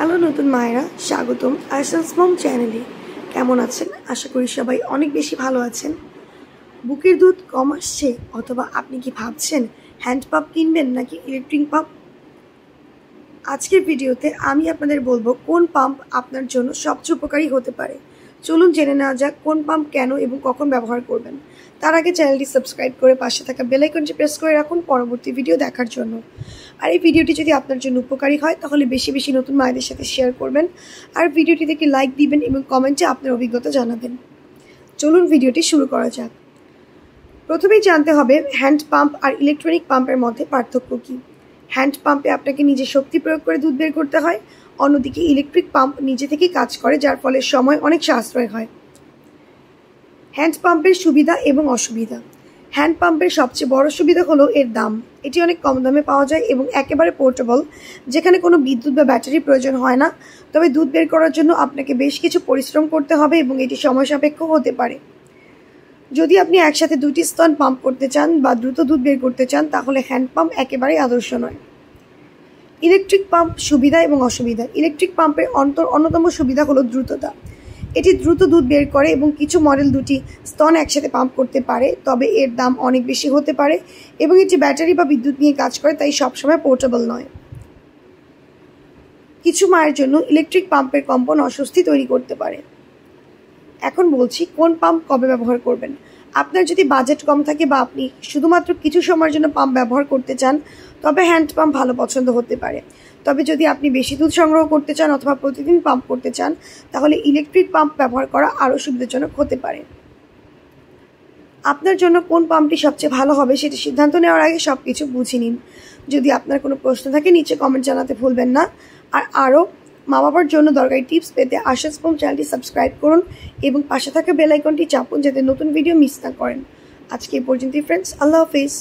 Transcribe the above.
Hello নতুন মায়েরা, স্বাগতম আইসেন্স মম চ্যানেলে। কেমন আছেন? আশা করি সবাই অনেক বেশি ভালো আছেন। বুকের দুধ কম আসছে, অথবা আপনি কি ভাবছেন হ্যান্ড পাম্প কিনবেন নাকি ইলেকট্রিক পাম্প? আজকের ভিডিওতে আমি আপনাদের বলবো কোন পাম্প আপনার জন্য সবচেয়ে উপকারী হতে পারে। চলুন জেনে নেওয়া যাক কোন পাম্প কেন এবং কখন ব্যবহার করবেন। তার আগে চ্যানেলটি সাবস্ক্রাইব করে পাশে থাকা বেল আইকনটি প্রেস করে রাখুন পরবর্তী ভিডিও দেখার জন্য। আর এই ভিডিওটি যদি আপনার জন্য উপকারী হয় তাহলে বেশি বেশি নতুন মায়েদের সাথে শেয়ার করবেন, আর ভিডিওটিতে একটি লাইক দিবেন এবং কমেন্টে আপনার অভিজ্ঞতা জানাবেন। চলুন ভিডিওটি শুরু করা যাক। প্রথমেই জানতে হবে হ্যান্ড পাম্প আর ইলেকট্রনিক পাম্পের মধ্যে পার্থক্য কী। হ্যান্ড পাম্পে আপনাকে নিজে শক্তি প্রয়োগ করে দুধ বের করতে হয়, অন্যদিকে ইলেকট্রিক পাম্প নিজে থেকেই কাজ করে, যার ফলে সময় অনেক সাশ্রয় হয়। হ্যান্ড পাম্পের সুবিধা এবং অসুবিধা। হ্যান্ড পাম্পের সবচেয়ে বড় সুবিধা হলো এর দাম। এটি অনেক কম দামে পাওয়া যায় এবং একেবারে পোর্টেবল, যেখানে কোনো বিদ্যুৎ বা ব্যাটারির প্রয়োজন হয় না। তবে দুধ বের করার জন্য আপনাকে বেশ কিছু পরিশ্রম করতে হবে এবং এটি সময় সাপেক্ষ হতে পারে। যদি আপনি একসাথে দুটি স্তন পাম্প করতে চান বা দ্রুত দুধ বের করতে চান, তাহলে হ্যান্ড পাম্প একেবারেই আদর্শ নয়। ইলেকট্রিক পাম্প সুবিধা এবং অসুবিধা। ইলেকট্রিক পাম্পের অন্যতম সুবিধা হলো দ্রুততা। এটি দ্রুত দুধ বের করে এবং কিছু মডেল দুটি স্তন একসাথে পাম্প করতে পারে, তবে এর দাম অনেক বেশি হতে পারে এবং এটি ব্যাটারি বা বিদ্যুৎ নিয়ে কাজ করে, তাই সবসময় পোর্টেবল নয়। কিছু মায়ের জন্য ইলেকট্রিক পাম্পের কম্পন অস্বস্তি তৈরি করতে পারে। এখন বলছি কোন পাম্প কবে ব্যবহার করবেন। আপনার যদি বাজেট কম থাকে বা আপনি শুধুমাত্র কিছু সময়ের জন্য পাম্প ব্যবহার করতে চান, তবে হ্যান্ড পাম্প ভালো পছন্দ হতে পারে। তবে যদি আপনি বেশি দুধ সংগ্রহ করতে চান অথবা প্রতিদিন পাম্প করতে চান, তাহলে ইলেকট্রিক পাম্প ব্যবহার করা আরও সুবিধাজনক হতে পারে। আপনার জন্য কোন পাম্পটি সবচেয়ে ভালো হবে সেটি সিদ্ধান্ত নেওয়ার আগে সব কিছু বুঝে নিন। যদি আপনার কোনো প্রশ্ন থাকে নিচে কমেন্ট জানাতে ভুলবেন না। আর আরও মা বাবার জন্য দরকারি টিপস পেতে আইসেন্স মম চ্যানেলটি সাবস্ক্রাইব করুন এবং পাশে থাকা বেল আইকনটি চাপুন যাতে নতুন ভিডিও মিস না করেন। আজকে এই পর্যন্তই ফ্রেন্ডস, আল্লাহ হাফেজ।